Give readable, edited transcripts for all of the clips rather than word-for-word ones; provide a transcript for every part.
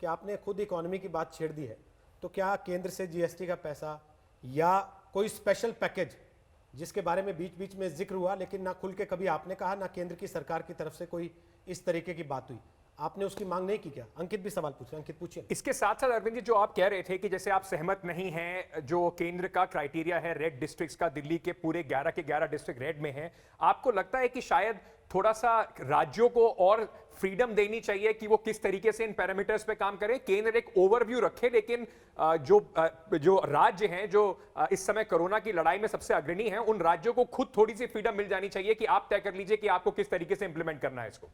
कि आपने खुद इकोनॉमी की बात छेड़ दी है, तो क्या केंद्र से जीएसटी का पैसा या कोई स्पेशल पैकेज जिसके बारे में बीच बीच में जिक्र हुआ लेकिन ना खुल के कभी आपने कहा ना केंद्र की सरकार की तरफ से कोई इस तरीके की बात हुई, आपने उसकी मांग नहीं की क्या? अंकित भी सवाल पूछ रहे हैं, अंकित पूछिए। इसके साथ साथ अरविंद जी, जो आप कह रहे थे कि जैसे आप सहमत नहीं हैं, जो केंद्र का क्राइटेरिया है रेड डिस्ट्रिक्ट्स का, दिल्ली के पूरे 11 के 11 डिस्ट्रिक्ट रेड में हैं, आपको लगता है कि शायद थोड़ा सा राज्यों को और फ्रीडम देनी चाहिए कि वो किस तरीके से इन पैरामीटर्स पे काम करें? केंद्र एक ओवरव्यू रखे, लेकिन जो राज्य हैं जो इस समय कोरोना की लड़ाई में सबसे अग्रणी हैं, उन राज्यों को खुद थोड़ी सी फ्रीडम मिल जानी चाहिए कि आप तय कर लीजिए कि आपको किस तरीके से इंप्लीमेंट करना है इसको।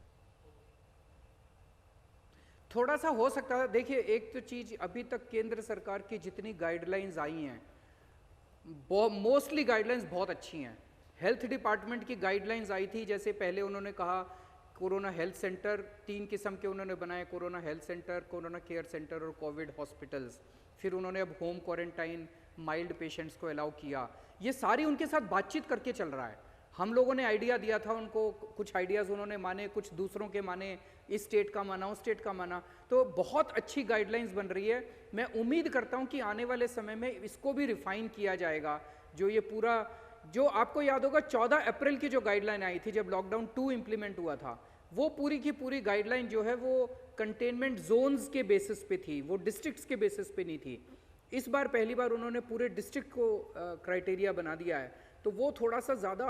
थोड़ा सा हो सकता है। देखिए, एक तो चीज, अभी तक केंद्र सरकार की जितनी गाइडलाइंस आई हैं, मोस्टली गाइडलाइंस बहुत अच्छी हैं। हेल्थ डिपार्टमेंट की गाइडलाइंस आई थी, जैसे पहले उन्होंने कहा कोरोना हेल्थ सेंटर 3 किस्म के उन्होंने बनाए, corona health centre, corona care centre और कोविड हॉस्पिटल्स। फिर उन्होंने अब होम क्वारंटाइन माइल्ड पेशेंट्स को अलाउ किया। ये सारी उनके साथ बातचीत करके चल रहा है। हम लोगों ने आइडिया दिया था उनको, कुछ आइडियाज़ उन्होंने माने, कुछ दूसरों के माने, इस स्टेट का माना, उस स्टेट का माना। तो बहुत अच्छी गाइडलाइंस बन रही है। मैं उम्मीद करता हूं कि आने वाले समय में इसको भी रिफाइन किया जाएगा। जो ये पूरा, जो आपको याद होगा 14 अप्रैल की जो गाइडलाइन आई थी जब लॉकडाउन 2 इंप्लीमेंट हुआ था, वो पूरी की पूरी गाइडलाइन जो है वो कंटेनमेंट जोन्स के बेसिस पे थी, वो डिस्ट्रिक्ट्स के बेसिस पे नहीं थी। इस बार पहली बार उन्होंने पूरे डिस्ट्रिक्ट को क्राइटेरिया बना दिया है, तो वो थोड़ा सा ज़्यादा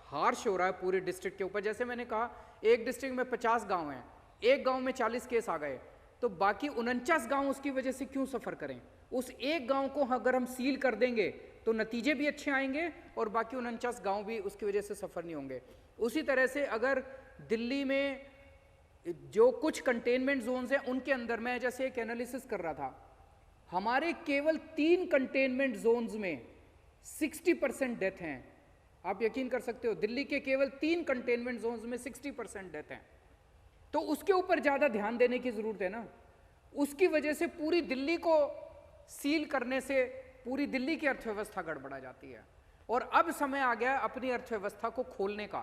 हार्श हो रहा है पूरे डिस्ट्रिक्ट के ऊपर। जैसे मैंने कहा, एक डिस्ट्रिक्ट में 50 गांव हैं, एक गांव में 40 केस आ गए, तो बाकी 49 गांव उसकी वजह से क्यों सफ़र करें? उस एक गांव को अगर हम सील कर देंगे तो नतीजे भी अच्छे आएंगे और बाकी 49 गांव भी उसकी वजह से सफ़र नहीं होंगे। उसी तरह से अगर दिल्ली में जो कुछ कंटेनमेंट जोन्स हैं उनके अंदर, मैं जैसे एक एनालिसिस कर रहा था, हमारे केवल 3 कंटेनमेंट जोन्स में 60% डेथ हैं। आप यकीन कर सकते हो, दिल्ली के केवल 3 कंटेनमेंट जोन्स में 60% डेथ हैं। तो उसके ऊपर ज़्यादा ध्यान देने की ज़रूरत है ना। उसकी वजह से पूरी दिल्ली को सील करने से पूरी दिल्ली की अर्थव्यवस्था गड़बड़ा जाती है। और अब समय आ गया अपनी अर्थव्यवस्था को खोलने का।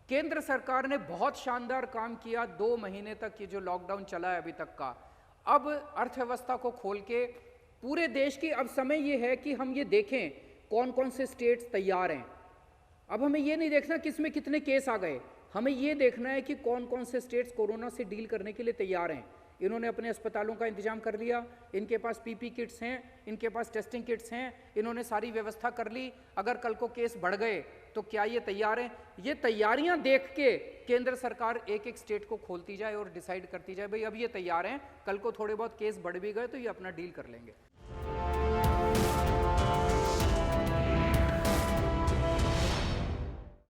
केंद्र सरकार ने बहुत शानदार काम किया 2 महीने तक, ये जो लॉकडाउन चला है अभी तक का। अब अर्थव्यवस्था को खोल के पूरे देश की, अब समय ये है कि हम ये देखें कौन कौन से स्टेट्स तैयार हैं। अब हमें ये नहीं देखना किसमें कितने केस आ गए, हमें ये देखना है कि कौन कौन से स्टेट्स कोरोना से डील करने के लिए तैयार हैं। इन्होंने अपने अस्पतालों का इंतजाम कर लिया, इनके पास पीपी किट्स हैं, इनके पास टेस्टिंग किट्स हैं, इन्होंने सारी व्यवस्था कर ली। अगर कल को केस बढ़ गए तो क्या ये तैयार हैं? ये तैयारियां देख के केंद्र सरकार एक एक स्टेट को खोलती जाए और डिसाइड करती जाए, भाई अब ये तैयार हैं, कल को थोड़े बहुत केस बढ़ भी गए तो ये अपना डील कर लेंगे।